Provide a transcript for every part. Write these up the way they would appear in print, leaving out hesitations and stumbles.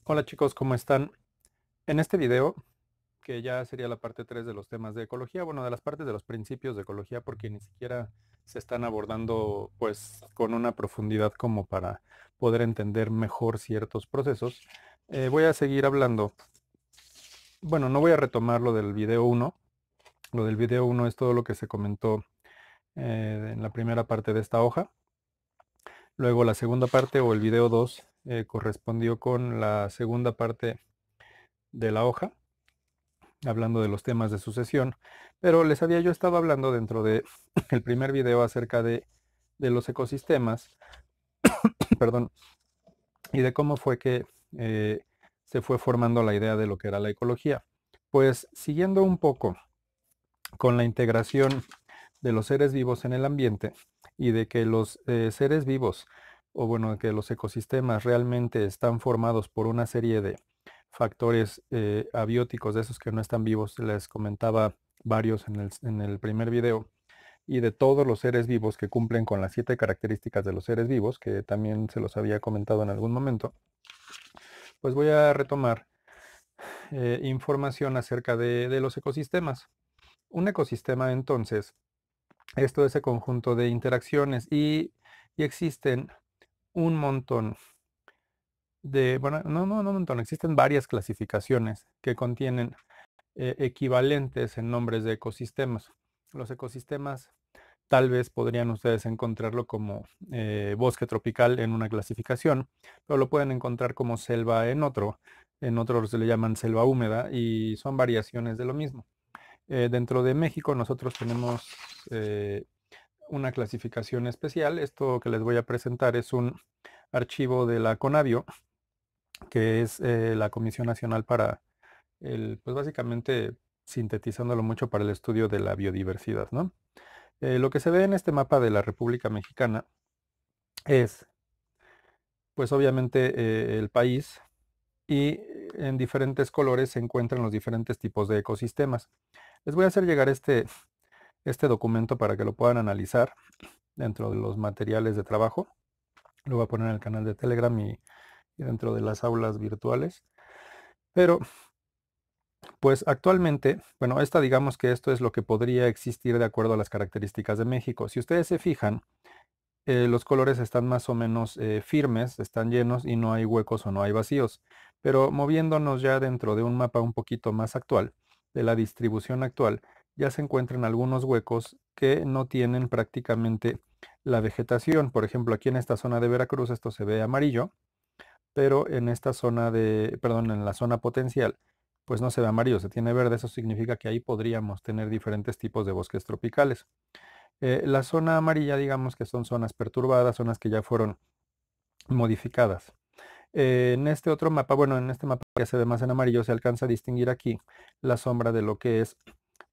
Hola chicos, ¿cómo están? En este video, que ya sería la parte 3 de los temas de ecología, bueno, de las partes de los principios de ecología, porque ni siquiera se están abordando pues con una profundidad como para poder entender mejor ciertos procesos, voy a seguir hablando. Bueno, no voy a retomar lo del video uno. Lo del video uno es todo lo que se comentó en la primera parte de esta hoja. Luego la segunda parte o el video 2 correspondió con la segunda parte de la hoja, hablando de los temas de sucesión, pero les había yo estado hablando dentro de el primer video acerca de los ecosistemas, perdón, y de cómo fue que se fue formando la idea de lo que era la ecología. Pues siguiendo un poco con la integración de los seres vivos en el ambiente y de que los seres vivos, o bueno, que los ecosistemas realmente están formados por una serie de factores abióticos, de esos que no están vivos, les comentaba varios en el primer video, y de todos los seres vivos que cumplen con las 7 características de los seres vivos, que también se los había comentado en algún momento, pues voy a retomar información acerca de los ecosistemas. Un ecosistema entonces es todo ese conjunto de interacciones y existen un montón bueno, no un montón, existen varias clasificaciones que contienen equivalentes en nombres de ecosistemas. Los ecosistemas tal vez podrían ustedes encontrarlo como bosque tropical en una clasificación, pero lo pueden encontrar como selva en otro se le llaman selva húmeda y son variaciones de lo mismo. Dentro de México nosotros tenemos una clasificación especial. Esto que les voy a presentar es un archivo de la CONABIO, que es la Comisión Nacional para pues básicamente sintetizándolo mucho para el estudio de la biodiversidad, ¿no? Lo que se ve en este mapa de la República Mexicana es, pues obviamente, el país y en diferentes colores se encuentran los diferentes tipos de ecosistemas. Les voy a hacer llegar este documento para que lo puedan analizar dentro de los materiales de trabajo. Lo voy a poner en el canal de Telegram y dentro de las aulas virtuales. Pero, pues actualmente, bueno, digamos que esto es lo que podría existir de acuerdo a las características de México. Si ustedes se fijan, los colores están más o menos firmes, están llenos y no hay huecos o no hay vacíos. Pero moviéndonos ya dentro de un mapa un poquito más actual, de la distribución actual, ya se encuentran algunos huecos que no tienen prácticamente la vegetación. Por ejemplo, aquí en esta zona de Veracruz esto se ve amarillo, pero en esta zona perdón, en la zona potencial, pues no se ve amarillo, se tiene verde. Eso significa que ahí podríamos tener diferentes tipos de bosques tropicales. La zona amarilla, digamos que son zonas perturbadas, zonas que ya fueron modificadas. En este otro mapa, bueno, en este mapa ya se ve más en amarillo, se alcanza a distinguir aquí la sombra de lo que es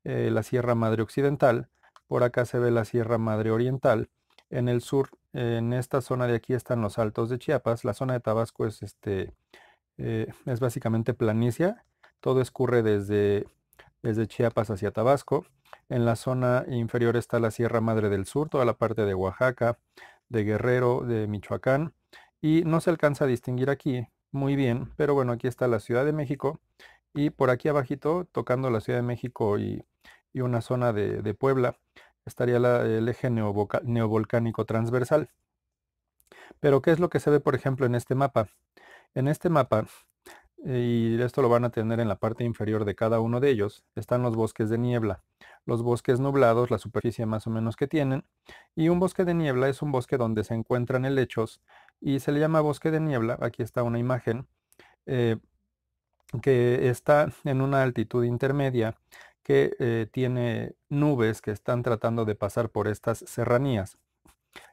la Sierra Madre Occidental. Por acá se ve la Sierra Madre Oriental. En el sur, en esta zona de aquí están los Altos de Chiapas. La zona de Tabasco es básicamente planicie. Todo escurre desde Chiapas hacia Tabasco. En la zona inferior está la Sierra Madre del Sur, toda la parte de Oaxaca, de Guerrero, de Michoacán. Y no se alcanza a distinguir aquí muy bien, pero bueno, aquí está la Ciudad de México. Y por aquí abajito, tocando la Ciudad de México y una zona de Puebla, estaría el eje neovolcánico transversal. Pero ¿qué es lo que se ve, por ejemplo, en este mapa? En este mapa, y esto lo van a tener en la parte inferior de cada uno de ellos, están los bosques de niebla. Los bosques nublados, la superficie más o menos que tienen, y un bosque de niebla es un bosque donde se encuentran helechos y se le llama bosque de niebla. Aquí está una imagen eh, que está en una altitud intermedia, que tiene nubes que están tratando de pasar por estas serranías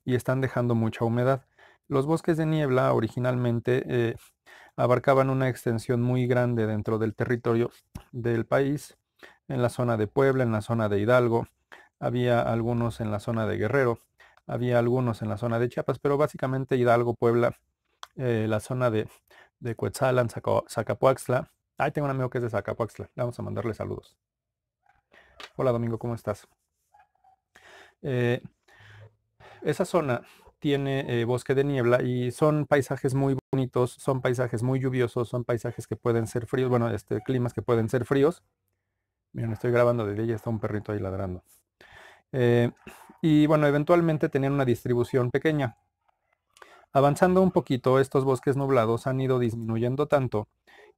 y están dejando mucha humedad. Los bosques de niebla originalmente abarcaban una extensión muy grande dentro del territorio del país, en la zona de Puebla, en la zona de Hidalgo, había algunos en la zona de Guerrero, había algunos en la zona de Chiapas, pero básicamente Hidalgo, Puebla, la zona de Cuetzalan, Zacapuaxtla. Ahí tengo un amigo que es de Zacapuaxtla, le vamos a mandarle saludos. Hola Domingo, ¿cómo estás? Eh, esa zona tiene bosque de niebla y son paisajes muy bonitos, son paisajes muy lluviosos, son paisajes que pueden ser fríos, bueno, climas que pueden ser fríos. Miren, estoy grabando de día y está un perrito ahí ladrando. Eh, y bueno, eventualmente tenían una distribución pequeña. Avanzando un poquito, estos bosques nublados han ido disminuyendo tanto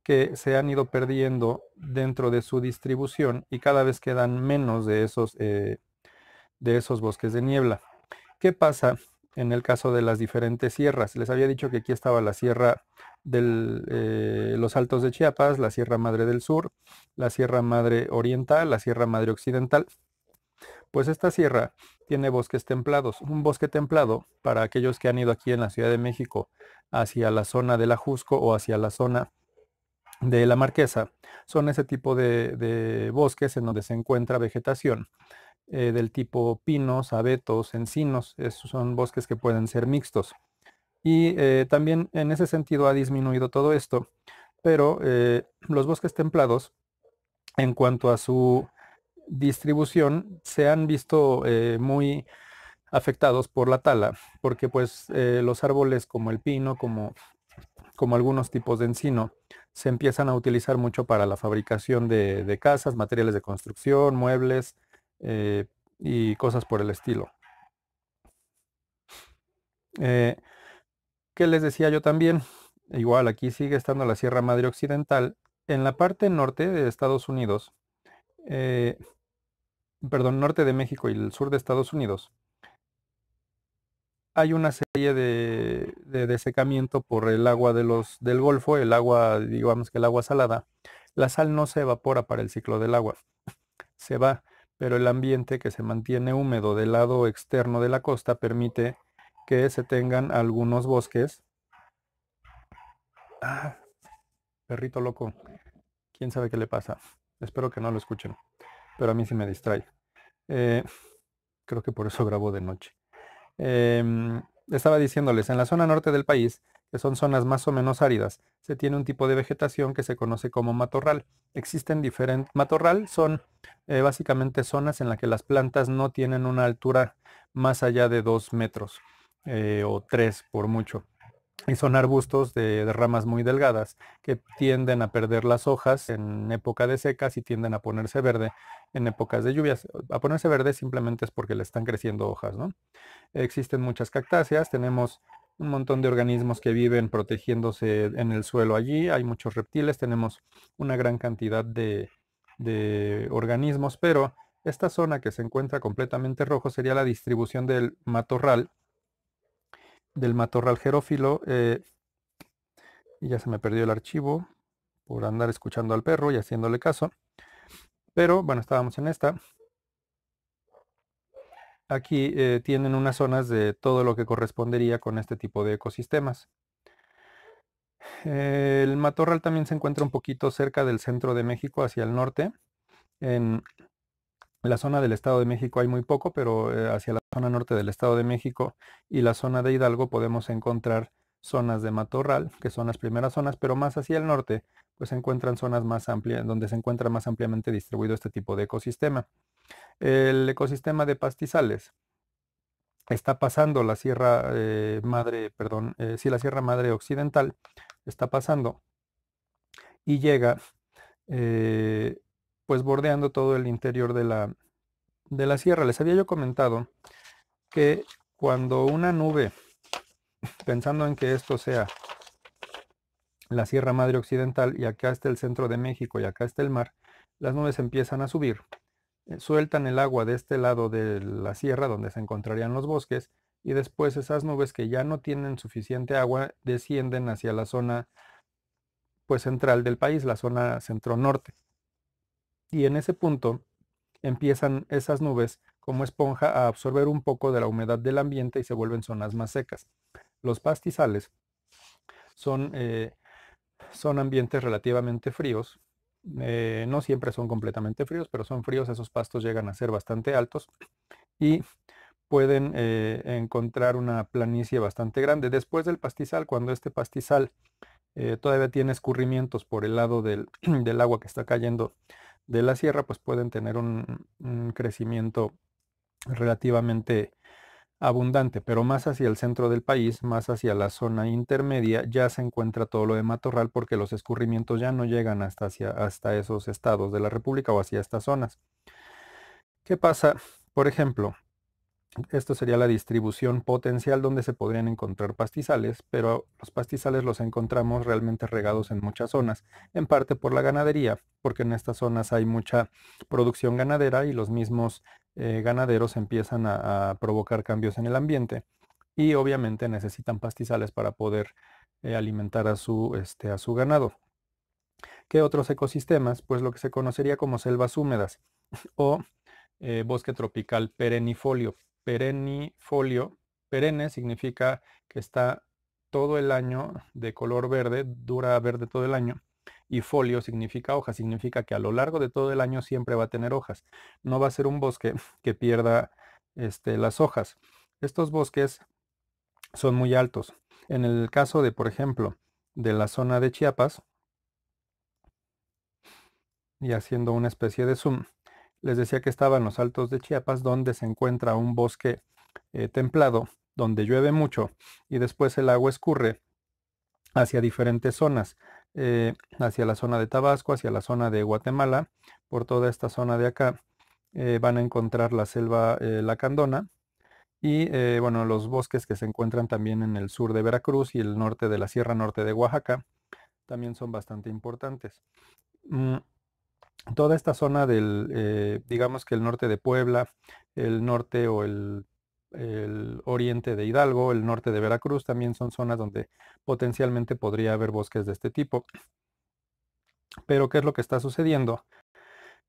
que se han ido perdiendo dentro de su distribución y cada vez quedan menos de esos bosques de niebla. ¿Qué pasa en el caso de las diferentes sierras? Les había dicho que aquí estaba la sierra de los Altos de Chiapas, la Sierra Madre del Sur, la Sierra Madre Oriental, la Sierra Madre Occidental. Pues esta sierra tiene bosques templados. Un bosque templado, para aquellos que han ido aquí en la Ciudad de México hacia la zona de la Jusco o hacia la zona de la Marquesa, son ese tipo de bosques en donde se encuentra vegetación del tipo pinos, abetos, encinos. Esos son bosques que pueden ser mixtos. Y también en ese sentido ha disminuido todo esto, pero los bosques templados, en cuanto a su distribución, se han visto muy afectados por la tala, porque pues los árboles como el pino, como algunos tipos de encino, se empiezan a utilizar mucho para la fabricación de casas, materiales de construcción, muebles eh, y cosas por el estilo. Eh, ¿Qué les decía yo también? Igual aquí sigue estando la Sierra Madre Occidental. En la parte norte de Estados Unidos, eh, perdón, norte de México y el sur de Estados Unidos, hay una serie de desecamiento por el agua del Golfo, el agua, digamos que el agua salada. La sal no se evapora para el ciclo del agua, se va, pero el ambiente que se mantiene húmedo del lado externo de la costa permite que se tengan algunos bosques. Ah, perrito loco, quién sabe qué le pasa. Espero que no lo escuchen, pero a mí sí me distrae. Eh, Creo que por eso grabo de noche. Estaba diciéndoles, en la zona norte del país, que son zonas más o menos áridas, se tiene un tipo de vegetación que se conoce como matorral. Existen diferentes... Matorral son básicamente zonas en las que las plantas no tienen una altura más allá de 2 metros o 3 por mucho. Y son arbustos de ramas muy delgadas que tienden a perder las hojas en época de secas y tienden a ponerse verde en épocas de lluvias. A ponerse verde simplemente es porque le están creciendo hojas, ¿no? Existen muchas cactáceas, tenemos un montón de organismos que viven protegiéndose en el suelo allí, hay muchos reptiles, tenemos una gran cantidad de organismos, pero esta zona que se encuentra completamente rojo sería la distribución del matorral xerófilo, y ya se me perdió el archivo por andar escuchando al perro y haciéndole caso, pero bueno, estábamos en esta. Aquí tienen unas zonas de todo lo que correspondería con este tipo de ecosistemas. El matorral también se encuentra un poquito cerca del centro de México, hacia el norte. En la zona del Estado de México hay muy poco, pero hacia la zona norte del Estado de México y la zona de Hidalgo podemos encontrar zonas de matorral, que son las primeras zonas, pero más hacia el norte, pues se encuentran zonas más amplias, donde se encuentra más ampliamente distribuido este tipo de ecosistema. El ecosistema de pastizales está pasando la Sierra Madre, perdón, sí, la Sierra Madre Occidental está pasando y llega eh, pues bordeando todo el interior de la sierra. Les había yo comentado que cuando una nube, pensando en que esto sea la Sierra Madre Occidental y acá está el centro de México y acá está el mar, las nubes empiezan a subir, sueltan el agua de este lado de la sierra donde se encontrarían los bosques y después esas nubes que ya no tienen suficiente agua descienden hacia la zona pues central del país, la zona centro-norte. Y en ese punto empiezan esas nubes como esponja a absorber un poco de la humedad del ambiente y se vuelven zonas más secas. Los pastizales son, son ambientes relativamente fríos. No siempre son completamente fríos, pero son fríos. Esos pastos llegan a ser bastante altos y pueden encontrar una planicie bastante grande. Después del pastizal, cuando este pastizal todavía tiene escurrimientos por el lado del agua que está cayendo de la sierra, pues pueden tener un crecimiento relativamente abundante, pero más hacia el centro del país, más hacia la zona intermedia, ya se encuentra todo lo de matorral porque los escurrimientos ya no llegan hasta esos estados de la República o hacia estas zonas. ¿Qué pasa? Por ejemplo, esto sería la distribución potencial donde se podrían encontrar pastizales, pero los pastizales los encontramos realmente regados en muchas zonas, en parte por la ganadería, porque en estas zonas hay mucha producción ganadera y los mismos ganaderos empiezan a provocar cambios en el ambiente y obviamente necesitan pastizales para poder alimentar a su ganado. ¿Qué otros ecosistemas? Pues lo que se conocería como selvas húmedas o bosque tropical perennifolio. Perennifolio, perenne significa que está todo el año de color verde, dura verde todo el año. Y folio significa hoja, significa que a lo largo de todo el año siempre va a tener hojas. No va a ser un bosque que pierda las hojas. Estos bosques son muy altos. En el caso de, por ejemplo, de la zona de Chiapas, y haciendo una especie de zoom, les decía que estaba en los altos de Chiapas, donde se encuentra un bosque templado, donde llueve mucho y después el agua escurre hacia diferentes zonas, hacia la zona de Tabasco, hacia la zona de Guatemala, por toda esta zona de acá. Van a encontrar la selva lacandona y bueno, los bosques que se encuentran también en el sur de Veracruz y el norte de la Sierra Norte de Oaxaca también son bastante importantes. Mm, Toda esta zona digamos que el norte de Puebla, el norte o el oriente de Hidalgo, el norte de Veracruz, también son zonas donde potencialmente podría haber bosques de este tipo. Pero ¿qué es lo que está sucediendo?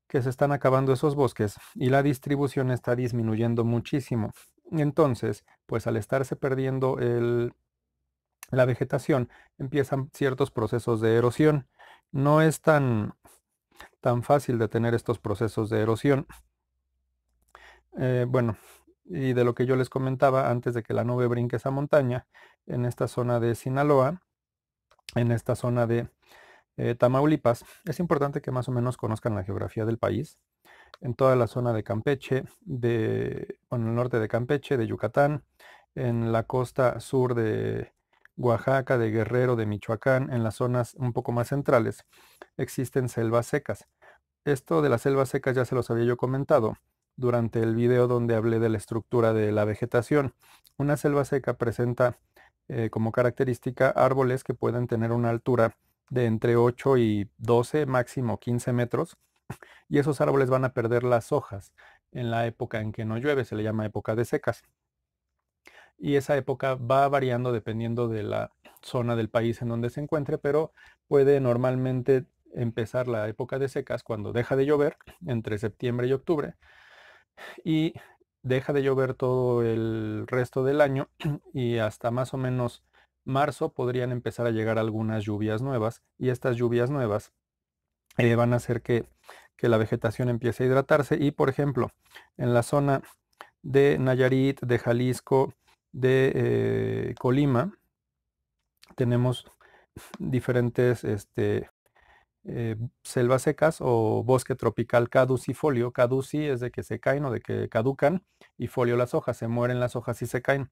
Que se están acabando esos bosques y la distribución está disminuyendo muchísimo. Entonces, pues al estarse perdiendo la vegetación, empiezan ciertos procesos de erosión. No es tan fácil detener estos procesos de erosión. Bueno, y de lo que yo les comentaba antes de que la nube brinque esa montaña, en esta zona de Sinaloa, en esta zona de Tamaulipas, es importante que más o menos conozcan la geografía del país. En toda la zona de Campeche, bueno, el norte de Campeche, de Yucatán, en la costa sur de Oaxaca, de Guerrero, de Michoacán, en las zonas un poco más centrales, existen selvas secas. Esto de las selvas secas ya se los había yo comentado durante el video donde hablé de la estructura de la vegetación. Una selva seca presenta como característica árboles que pueden tener una altura de entre 8 y 12, máximo 15 metros, y esos árboles van a perder las hojas en la época en que no llueve, se le llama época de secas. Y esa época va variando dependiendo de la zona del país en donde se encuentre, pero puede normalmente empezar la época de secas cuando deja de llover, entre septiembre y octubre, y deja de llover todo el resto del año y hasta más o menos marzo podrían empezar a llegar algunas lluvias nuevas, y estas lluvias nuevas van a hacer que la vegetación empiece a hidratarse. Y por ejemplo, en la zona de Nayarit, de Jalisco, de Colima, tenemos diferentes selvas secas o bosque tropical caducifolio. Caduci es de que se caen o de que caducan, y folio las hojas, se mueren las hojas y se caen.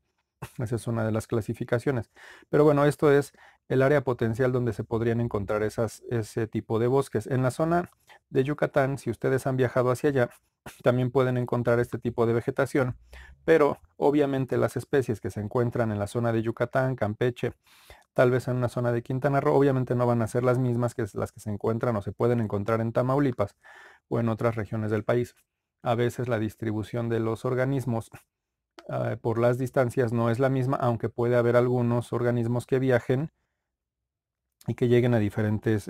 Esa es una de las clasificaciones. Pero bueno, esto es el área potencial donde se podrían encontrar ese tipo de bosques. En la zona de Yucatán, si ustedes han viajado hacia allá, también pueden encontrar este tipo de vegetación, pero obviamente las especies que se encuentran en la zona de Yucatán, Campeche, tal vez en una zona de Quintana Roo, obviamente no van a ser las mismas que las que se encuentran o se pueden encontrar en Tamaulipas o en otras regiones del país. A veces la distribución de los organismos por las distancias no es la misma, aunque puede haber algunos organismos que viajen y que lleguen a diferentes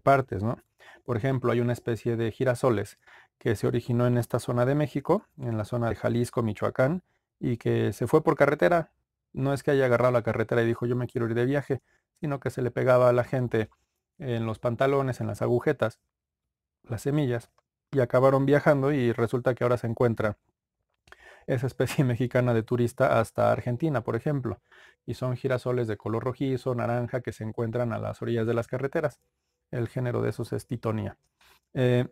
partes, ¿no? Por ejemplo, hay una especie de girasoles que se originó en esta zona de México, en la zona de Jalisco, Michoacán, y que se fue por carretera. No es que haya agarrado la carretera y dijo yo me quiero ir de viaje, sino que se le pegaba a la gente en los pantalones, en las agujetas, las semillas, y acabaron viajando, y resulta que ahora se encuentra esa especie mexicana de turista hasta Argentina, por ejemplo, y son girasoles de color rojizo, naranja, que se encuentran a las orillas de las carreteras. El género de esos es Titonia. Eh,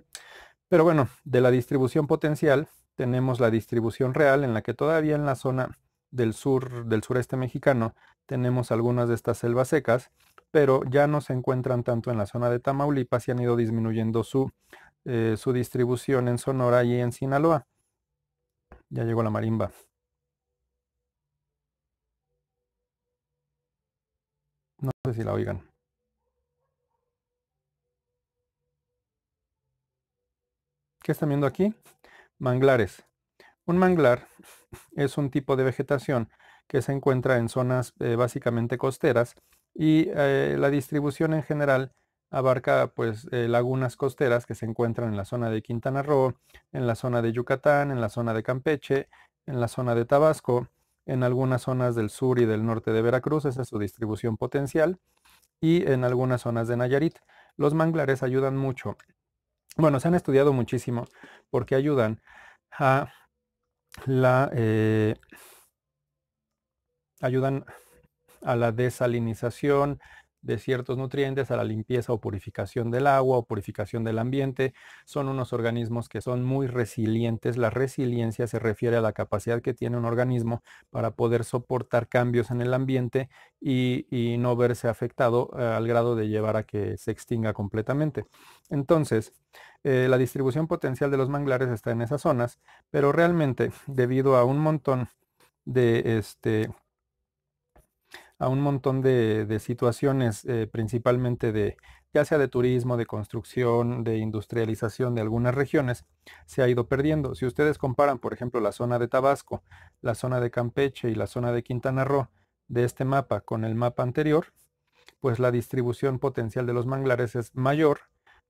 pero bueno, de la distribución potencial tenemos la distribución real, en la que todavía en la zona del sur, del sureste mexicano, tenemos algunas de estas selvas secas, pero ya no se encuentran tanto en la zona de Tamaulipas y han ido disminuyendo su distribución en Sonora y en Sinaloa. Ya llegó la marimba. No sé si la oigan. ¿Qué están viendo aquí? Manglares. Un manglar es un tipo de vegetación que se encuentra en zonas básicamente costeras y la distribución en general abarca pues lagunas costeras que se encuentran en la zona de Quintana Roo, en la zona de Yucatán, en la zona de Campeche, en la zona de Tabasco, en algunas zonas del sur y del norte de Veracruz, esa es su distribución potencial, y en algunas zonas de Nayarit. Los manglares ayudan mucho. Bueno, se han estudiado muchísimo porque ayudan a la ayudan a la desalinización de ciertos nutrientes, a la limpieza o purificación del agua o purificación del ambiente. Son unos organismos que son muy resilientes. La resiliencia se refiere a la capacidad que tiene un organismo para poder soportar cambios en el ambiente y no verse afectado al grado de llevar a que se extinga completamente. Entonces, la distribución potencial de los manglares está en esas zonas, pero realmente debido a un montón de de situaciones, principalmente de, ya sea de turismo, de construcción, de industrialización de algunas regiones, se ha ido perdiendo. Si ustedes comparan, por ejemplo, la zona de Tabasco, la zona de Campeche y la zona de Quintana Roo de este mapa con el mapa anterior, pues la distribución potencial de los manglares es mayor,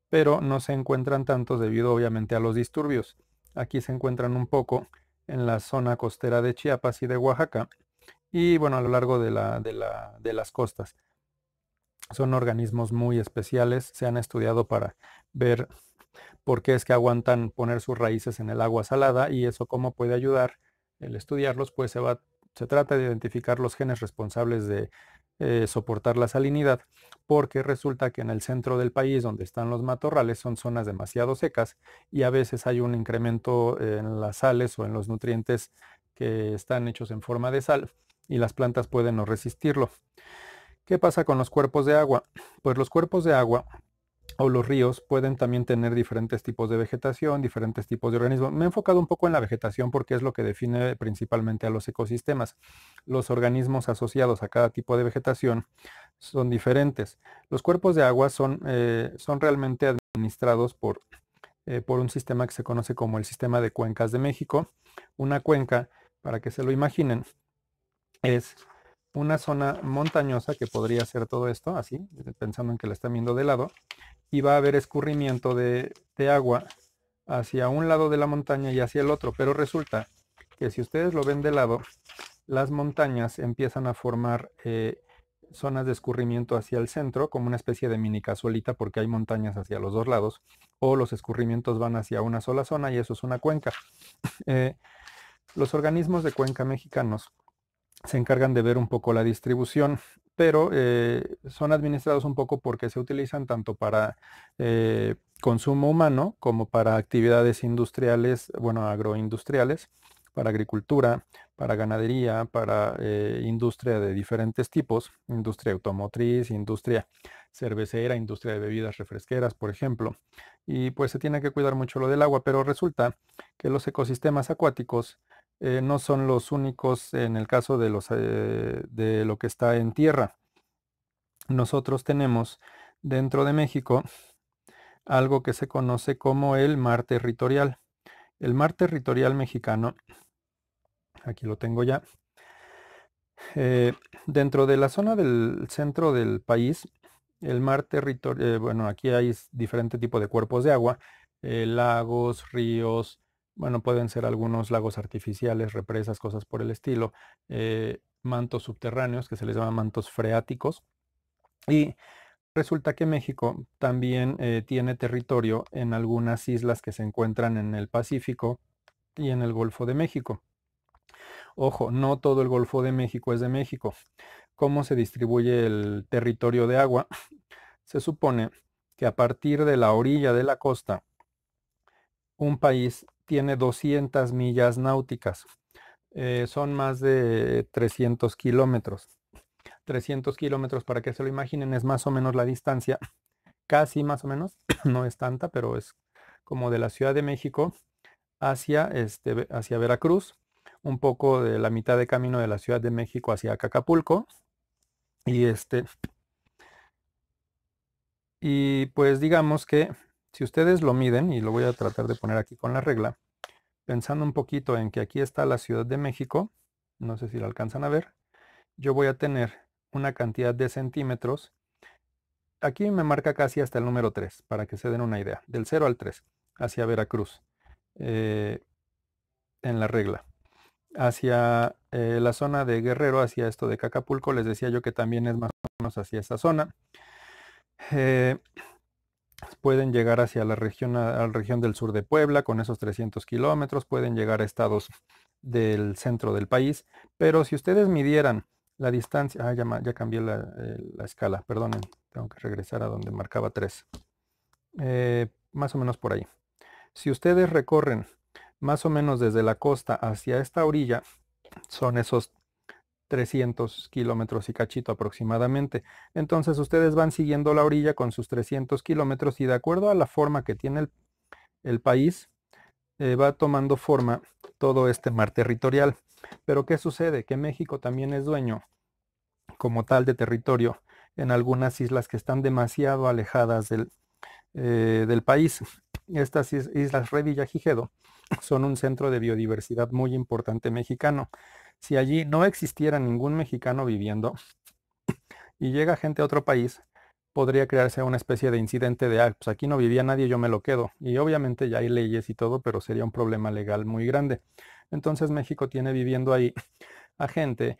pero no se encuentran tantos debido obviamente a los disturbios. Aquí se encuentran un poco en la zona costera de Chiapas y de Oaxaca, y bueno, a lo largo de las costas. Son organismos muy especiales, se han estudiado para ver por qué es que aguantan poner sus raíces en el agua salada y eso cómo puede ayudar. El estudiarlos, pues se trata de identificar los genes responsables de soportar la salinidad, porque resulta que en el centro del país, donde están los matorrales, son zonas demasiado secas y a veces hay un incremento en las sales o en los nutrientes que están hechos en forma de sal y las plantas pueden no resistirlo. ¿Qué pasa con los cuerpos de agua? Pues los cuerpos de agua o los ríos pueden también tener diferentes tipos de vegetación, diferentes tipos de organismos. Me he enfocado un poco en la vegetación porque es lo que define principalmente a los ecosistemas. Los organismos asociados a cada tipo de vegetación son diferentes. Los cuerpos de agua son realmente administrados por un sistema que se conoce como el Sistema de Cuencas de México. Una cuenca, para que se lo imaginen, es una zona montañosa que podría ser todo esto, así, pensando en que la están viendo de lado, y va a haber escurrimiento de agua hacia un lado de la montaña y hacia el otro, pero resulta que si ustedes lo ven de lado, las montañas empiezan a formar zonas de escurrimiento hacia el centro, como una especie de mini cazuelita, porque hay montañas hacia los dos lados, o los escurrimientos van hacia una sola zona y eso es una cuenca. Eh, los organismos de cuenca mexicanos se encargan de ver un poco la distribución, pero son administrados un poco porque se utilizan tanto para consumo humano como para actividades industriales, bueno, agroindustriales, para agricultura, para ganadería, para industria de diferentes tipos, industria automotriz, industria cervecera, industria de bebidas refresqueras, por ejemplo. Y pues se tiene que cuidar mucho lo del agua, pero resulta que los ecosistemas acuáticos no son los únicos en el caso de lo que está en tierra. Nosotros tenemos dentro de México algo que se conoce como el mar territorial. El mar territorial mexicano, aquí lo tengo ya, eh, dentro de la zona del centro del país, el mar territorial, bueno, aquí hay diferente tipo de cuerpos de agua, lagos, ríos, bueno, pueden ser algunos lagos artificiales, represas, cosas por el estilo, mantos subterráneos que se les llaman mantos freáticos. Y resulta que México también tiene territorio en algunas islas que se encuentran en el Pacífico y en el Golfo de México. Ojo, no todo el Golfo de México es de México. ¿Cómo se distribuye el territorio de agua? Se supone que a partir de la orilla de la costa, un país tiene 200 millas náuticas. son más de 300 kilómetros. 300 kilómetros, para que se lo imaginen, es más o menos la distancia, casi más o menos, no es tanta, pero es como de la Ciudad de México hacia Veracruz, un poco de la mitad de camino de la Ciudad de México hacia Acapulco. Y y pues digamos que si ustedes lo miden, y lo voy a tratar de poner aquí con la regla, pensando un poquito en que aquí está la Ciudad de México, no sé si lo alcanzan a ver, yo voy a tener una cantidad de centímetros. Aquí me marca casi hasta el número 3 para que se den una idea, del 0 al 3 hacia Veracruz, eh, en la regla. Hacia la zona de Guerrero, hacia esto de Acapulco, les decía yo que también es más o menos hacia esa zona. Eh, Pueden llegar hacia a la región del sur de Puebla con esos 300 kilómetros, pueden llegar a estados del centro del país, pero si ustedes midieran la distancia, ya cambié la escala, perdonen, tengo que regresar a donde marcaba 3, más o menos por ahí. Si ustedes recorren más o menos desde la costa hacia esta orilla, son esos 300 kilómetros y cachito aproximadamente. Entonces ustedes van siguiendo la orilla con sus 300 kilómetros y de acuerdo a la forma que tiene el país, va tomando forma todo este mar territorial. Pero ¿qué sucede? Que México también es dueño como tal de territorio en algunas islas que están demasiado alejadas del país. Estas islas Revillagigedo son un centro de biodiversidad muy importante mexicano. Si allí no existiera ningún mexicano viviendo y llega gente a otro país, podría crearse una especie de incidente de, pues aquí no vivía nadie, yo me lo quedo. Y obviamente ya hay leyes y todo, pero sería un problema legal muy grande. Entonces México tiene viviendo ahí a gente,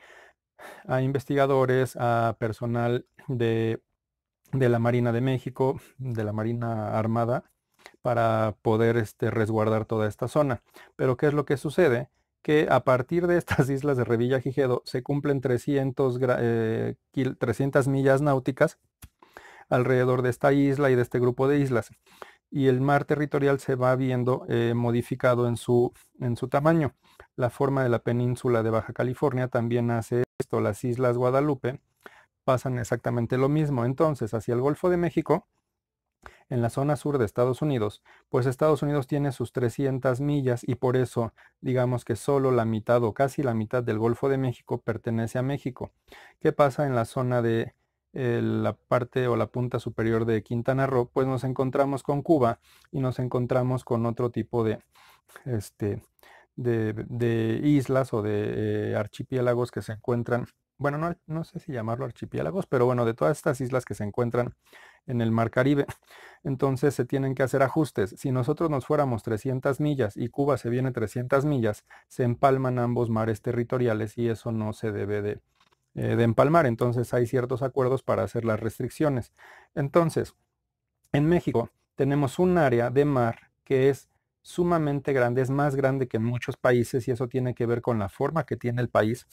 a investigadores, a personal de la Marina de México, de la Marina Armada, para poder resguardar toda esta zona. Pero ¿qué es lo que sucede? Que a partir de estas islas de Revillagigedo se cumplen 300 millas náuticas alrededor de esta isla y de este grupo de islas. Y el mar territorial se va viendo modificado en su tamaño. La forma de la península de Baja California también hace esto. Las islas Guadalupe pasan exactamente lo mismo. Entonces, hacia el Golfo de México, en la zona sur de Estados Unidos, pues Estados Unidos tiene sus 300 millas y por eso digamos que solo la mitad o casi la mitad del Golfo de México pertenece a México. ¿Qué pasa en la zona de la parte o la punta superior de Quintana Roo? Pues nos encontramos con Cuba y nos encontramos con otro tipo este, de islas o de archipiélagos que se encuentran, bueno, no sé si llamarlo archipiélagos, pero bueno, de todas estas islas que se encuentran en el Mar Caribe. Entonces se tienen que hacer ajustes. Si nosotros nos fuéramos 300 millas y Cuba se viene 300 millas, se empalman ambos mares territoriales y eso no se debe de empalmar. Entonces hay ciertos acuerdos para hacer las restricciones. Entonces, en México tenemos un área de mar que es sumamente grande, es más grande que en muchos países y eso tiene que ver con la forma que tiene el país.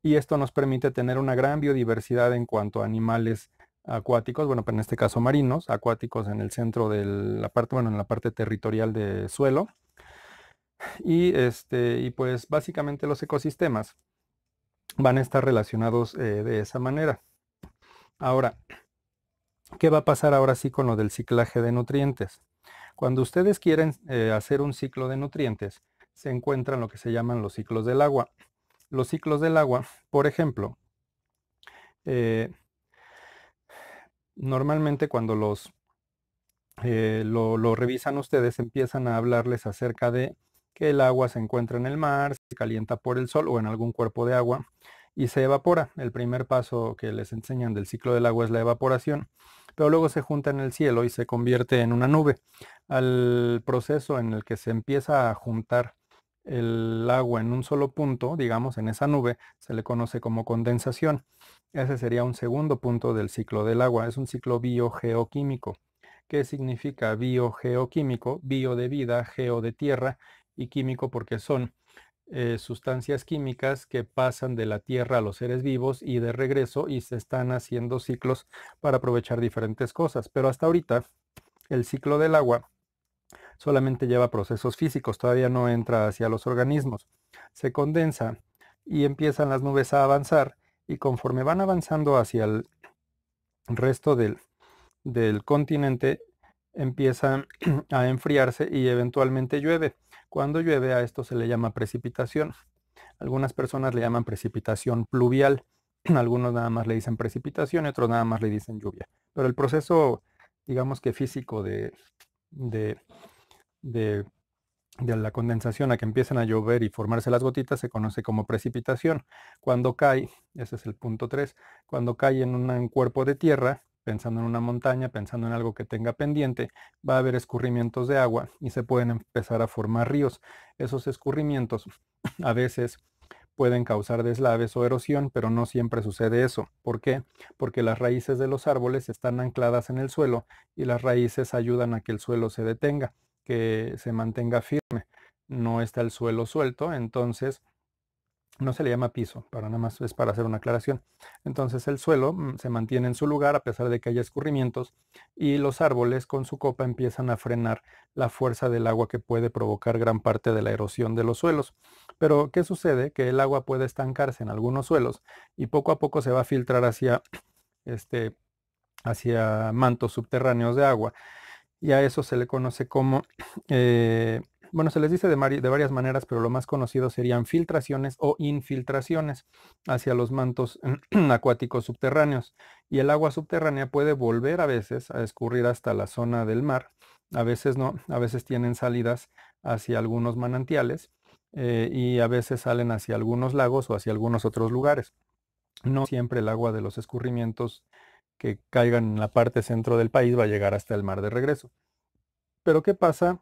Y esto nos permite tener una gran biodiversidad en cuanto a animales acuáticos, bueno, pero en este caso marinos, acuáticos en el centro de la parte, bueno, en la parte territorial de suelo. Y pues básicamente los ecosistemas van a estar relacionados de esa manera. Ahora, ¿qué va a pasar ahora sí con lo del ciclaje de nutrientes? Cuando ustedes quieren hacer un ciclo de nutrientes, se encuentran lo que se llaman los ciclos del agua. Los ciclos del agua, por ejemplo, eh, normalmente cuando lo revisan ustedes, empiezan a hablarles acerca de que el agua se encuentra en el mar, se calienta por el sol o en algún cuerpo de agua y se evapora. El primer paso que les enseñan del ciclo del agua es la evaporación, pero luego se junta en el cielo y se convierte en una nube. Al proceso en el que se empieza a juntar el agua en un solo punto, digamos, en esa nube, se le conoce como condensación. Ese sería un segundo punto del ciclo del agua. Es un ciclo biogeoquímico. ¿Qué significa biogeoquímico? Bio de vida, geo de tierra y químico porque son sustancias químicas que pasan de la tierra a los seres vivos y de regreso y se están haciendo ciclos para aprovechar diferentes cosas. Pero hasta ahorita el ciclo del agua solamente lleva procesos físicos, todavía no entra hacia los organismos. se condensa y empiezan las nubes a avanzar, y conforme van avanzando hacia el resto del continente, empiezan a enfriarse y eventualmente llueve. Cuando llueve, a esto se le llama precipitación. Algunas personas le llaman precipitación pluvial, algunos nada más le dicen precipitación y otros nada más le dicen lluvia. Pero el proceso, digamos que físico de, de de la condensación a que empiezan a llover y formarse las gotitas se conoce como precipitación. Cuando cae, ese es el punto 3, cuando cae en un cuerpo de tierra, pensando en una montaña, pensando en algo que tenga pendiente, va a haber escurrimientos de agua y se pueden empezar a formar ríos. Esos escurrimientos a veces pueden causar deslaves o erosión, pero no siempre sucede eso. ¿Por qué? Porque las raíces de los árboles están ancladas en el suelo y las raíces ayudan a que el suelo se detenga, que se mantenga firme. No está el suelo suelto, entonces no se le llama piso, para nada más es para hacer una aclaración. Entonces el suelo se mantiene en su lugar a pesar de que haya escurrimientos, y los árboles con su copa empiezan a frenar la fuerza del agua que puede provocar gran parte de la erosión de los suelos. Pero ¿qué sucede? Que el agua puede estancarse en algunos suelos y poco a poco se va a filtrar este, hacia mantos subterráneos de agua, y a eso se le conoce como, bueno, se les dice de varias maneras, pero lo más conocido serían filtraciones o infiltraciones hacia los mantos acuáticos subterráneos. Y el agua subterránea puede volver a veces a escurrir hasta la zona del mar, a veces no, a veces tienen salidas hacia algunos manantiales, y a veces salen hacia algunos lagos o hacia algunos otros lugares. No siempre el agua de los escurrimientos que caigan en la parte centro del país va a llegar hasta el mar de regreso. Pero ¿qué pasa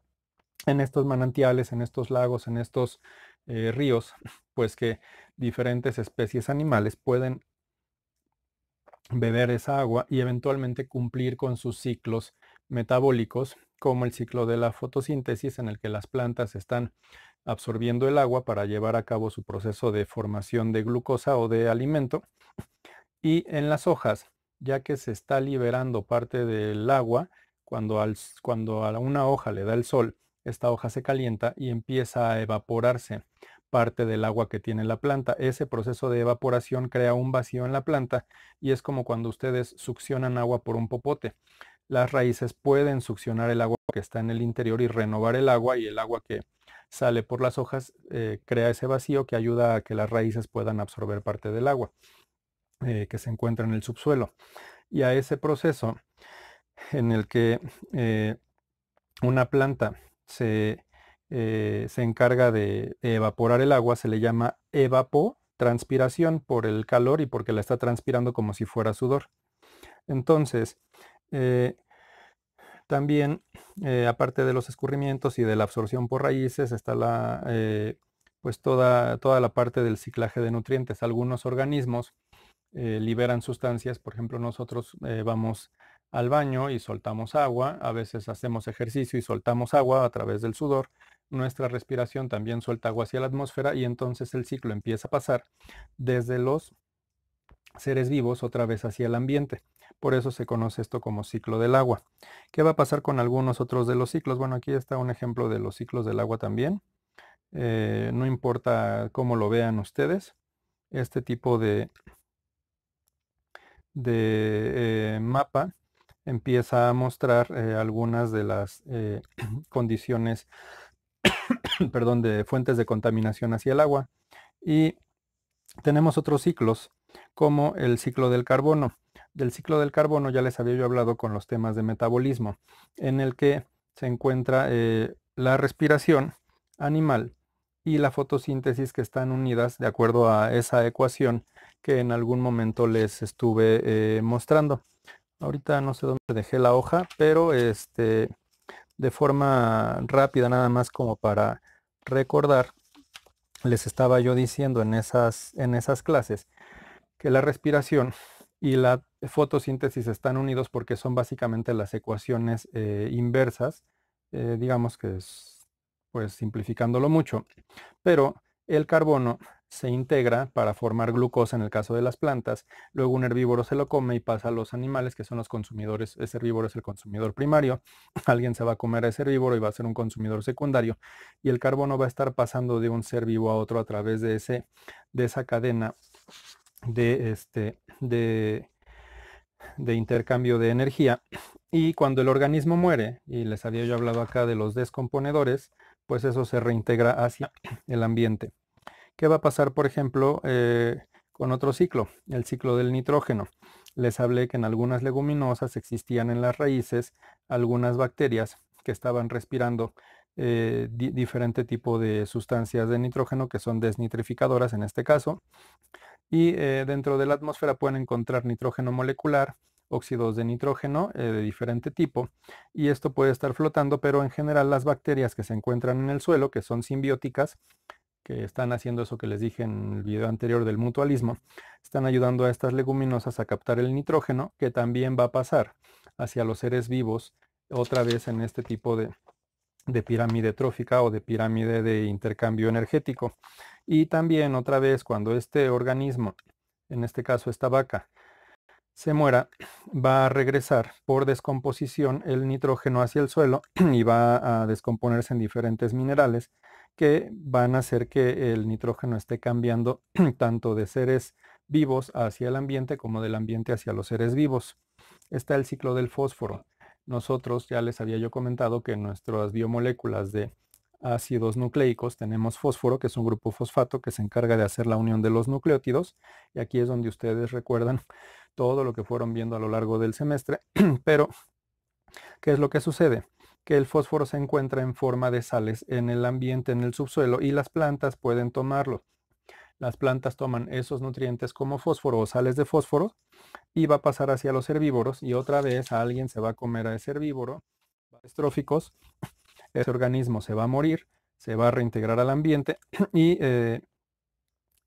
en estos manantiales, en estos lagos, en estos ríos? Pues que diferentes especies animales pueden beber esa agua y eventualmente cumplir con sus ciclos metabólicos, como el ciclo de la fotosíntesis, en el que las plantas están absorbiendo el agua para llevar a cabo su proceso de formación de glucosa o de alimento. Y en las hojas, ya que se está liberando parte del agua, cuando a una hoja le da el sol, esta hoja se calienta y empieza a evaporarse parte del agua que tiene la planta. Ese proceso de evaporación crea un vacío en la planta, y es como cuando ustedes succionan agua por un popote. Las raíces pueden succionar el agua que está en el interior y renovar el agua, y el agua que sale por las hojas crea ese vacío que ayuda a que las raíces puedan absorber parte del agua que se encuentra en el subsuelo. Y a ese proceso en el que una planta se encarga de evaporar el agua se le llama evapotranspiración, por el calor y porque la está transpirando como si fuera sudor. Entonces, eh, también, aparte de los escurrimientos y de la absorción por raíces, está pues toda la parte del ciclaje de nutrientes. Algunos organismos liberan sustancias. Por ejemplo, nosotros vamos al baño y soltamos agua, a veces hacemos ejercicio y soltamos agua a través del sudor. Nuestra respiración también suelta agua hacia la atmósfera, y entonces el ciclo empieza a pasar desde los seres vivos otra vez hacia el ambiente. Por eso se conoce esto como ciclo del agua. ¿Qué va a pasar con algunos otros de los ciclos? Bueno, aquí está un ejemplo de los ciclos del agua también. No importa cómo lo vean ustedes, este tipo de mapa empieza a mostrar algunas de las condiciones, perdón, de fuentes de contaminación hacia el agua. Y tenemos otros ciclos, como el ciclo del carbono. Del ciclo del carbono ya les había yo hablado con los temas de metabolismo, en el que se encuentra la respiración animal y la fotosíntesis, que están unidas de acuerdo a esa ecuación que en algún momento les estuve mostrando. Ahorita no sé dónde dejé la hoja, pero de forma rápida, nada más como para recordar, les estaba yo diciendo en esas clases que la respiración y la fotosíntesis están unidos porque son básicamente las ecuaciones inversas, digamos que es, pues simplificándolo mucho, pero el carbono se integra para formar glucosa en el caso de las plantas, luego un herbívoro se lo come y pasa a los animales que son los consumidores. Ese herbívoro es el consumidor primario, alguien se va a comer a ese herbívoro y va a ser un consumidor secundario, y el carbono va a estar pasando de un ser vivo a otro a través de esa cadena de intercambio de energía. Y cuando el organismo muere, y les había yo hablado acá de los descomponedores, pues eso se reintegra hacia el ambiente. ¿Qué va a pasar, por ejemplo, con otro ciclo? El ciclo del nitrógeno. Les hablé que en algunas leguminosas existían en las raíces algunas bacterias que estaban respirando diferente tipo de sustancias de nitrógeno que son desnitrificadoras en este caso. Y dentro de la atmósfera pueden encontrar nitrógeno molecular, óxidos de nitrógeno de diferente tipo, y esto puede estar flotando, pero en general las bacterias que se encuentran en el suelo, que son simbióticas, que están haciendo eso que les dije en el video anterior del mutualismo, están ayudando a estas leguminosas a captar el nitrógeno, que también va a pasar hacia los seres vivos, otra vez en este tipo de pirámide trófica o de pirámide de intercambio energético. Y también otra vez cuando este organismo, en este caso esta vaca, se muera, va a regresar por descomposición el nitrógeno hacia el suelo y va a descomponerse en diferentes minerales que van a hacer que el nitrógeno esté cambiando tanto de seres vivos hacia el ambiente como del ambiente hacia los seres vivos. Está el ciclo del fósforo. Nosotros ya les había yo comentado que en nuestras biomoléculas de ácidos nucleicos tenemos fósforo, que es un grupo fosfato que se encarga de hacer la unión de los nucleótidos, y aquí es donde ustedes recuerdan todo lo que fueron viendo a lo largo del semestre. Pero, ¿qué es lo que sucede? Que el fósforo se encuentra en forma de sales en el ambiente, en el subsuelo, y las plantas pueden tomarlo. Las plantas toman esos nutrientes como fósforo o sales de fósforo y va a pasar hacia los herbívoros, y otra vez a alguien se va a comer a ese herbívoro, estróficos, ese organismo se va a morir, se va a reintegrar al ambiente y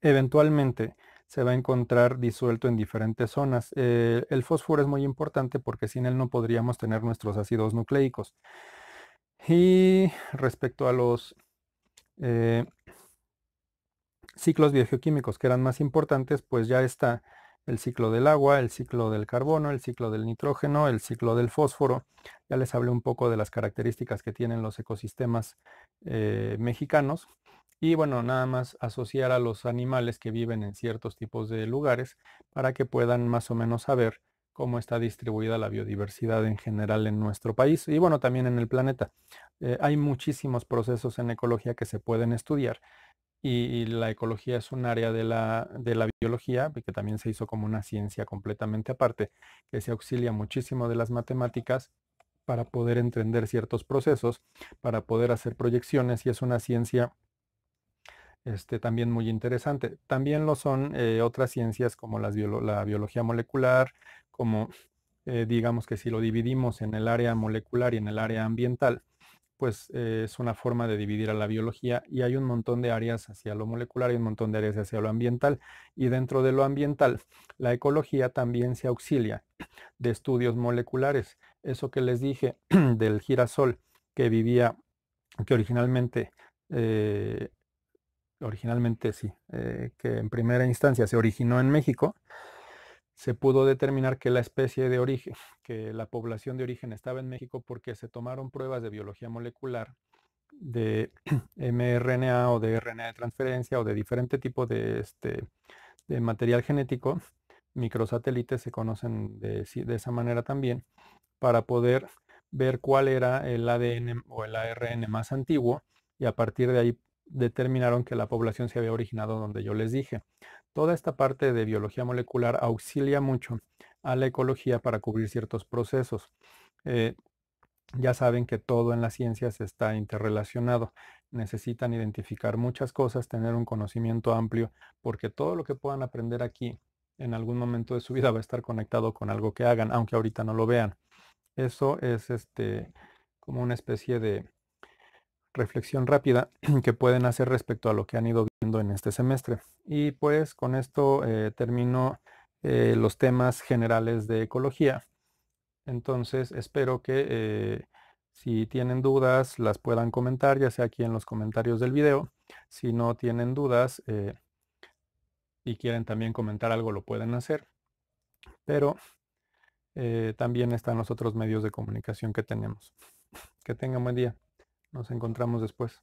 eventualmente se va a encontrar disuelto en diferentes zonas. El fósforo es muy importante porque sin él no podríamos tener nuestros ácidos nucleicos. Y respecto a los ciclos biogeoquímicos que eran más importantes, pues ya está el ciclo del agua, el ciclo del carbono, el ciclo del nitrógeno, el ciclo del fósforo. Ya les hablé un poco de las características que tienen los ecosistemas mexicanos. Y bueno, nada más asociar a los animales que viven en ciertos tipos de lugares para que puedan más o menos saber cómo está distribuida la biodiversidad en general en nuestro país y bueno, también en el planeta. Hay muchísimos procesos en ecología que se pueden estudiar y la ecología es un área de la biología que también se hizo como una ciencia completamente aparte, que se auxilia muchísimo de las matemáticas para poder entender ciertos procesos, para poder hacer proyecciones, y es una ciencia también muy interesante. También lo son otras ciencias como la biología molecular, como digamos que si lo dividimos en el área molecular y en el área ambiental, pues es una forma de dividir a la biología, y hay un montón de áreas hacia lo molecular y un montón de áreas hacia lo ambiental. Y dentro de lo ambiental, la ecología también se auxilia de estudios moleculares. Eso que les dije del girasol que vivía, que originalmente sí, que en primera instancia se originó en México, se pudo determinar que la especie de origen, que la población de origen estaba en México porque se tomaron pruebas de biología molecular de mRNA o de RNA de transferencia o de diferente tipo de material genético. Microsatélites se conocen de esa manera también, para poder ver cuál era el ADN o el ARN más antiguo, y a partir de ahí determinaron que la población se había originado donde yo les dije. Toda esta parte de biología molecular auxilia mucho a la ecología para cubrir ciertos procesos. Eh, ya saben que todo en las ciencias está interrelacionado. Necesitan identificar muchas cosas, tener un conocimiento amplio, porque todo lo que puedan aprender aquí en algún momento de su vida va a estar conectado con algo que hagan, aunque ahorita no lo vean. Eso es como una especie de reflexión rápida que pueden hacer respecto a lo que han ido viendo en este semestre. Y pues con esto termino los temas generales de ecología. Entonces espero que si tienen dudas las puedan comentar, ya sea aquí en los comentarios del video. Si no tienen dudas, y quieren también comentar algo, lo pueden hacer. Pero también están los otros medios de comunicación que tenemos. Que tengan buen día. Nos encontramos después.